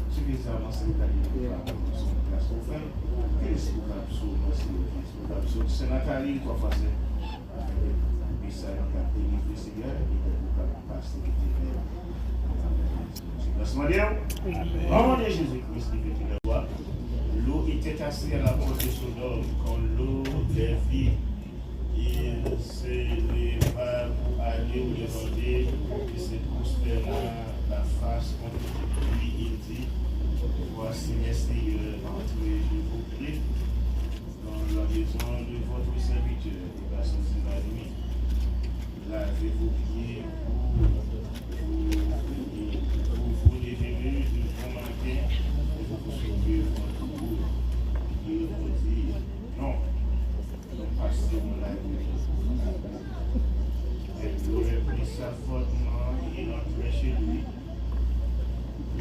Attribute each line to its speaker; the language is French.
Speaker 1: suffisamment sécuritaire pour son place au fait. Qu'est-ce que vous avez sur c'est Nathalie, toi, français. Puis ça, il y a des cigares et vous avez passé Dieu Jésus-Christ, qui le roi, l'eau était assise à la porte de Sodome, quand l'eau des vies, il s'éleva pour aller au demander, et se prosterna la face contre lui, il dit, voici mes seigneurs, entrez, je vous prie, dans la maison de votre serviteur, et passez la nuit, lavez vos pieds pour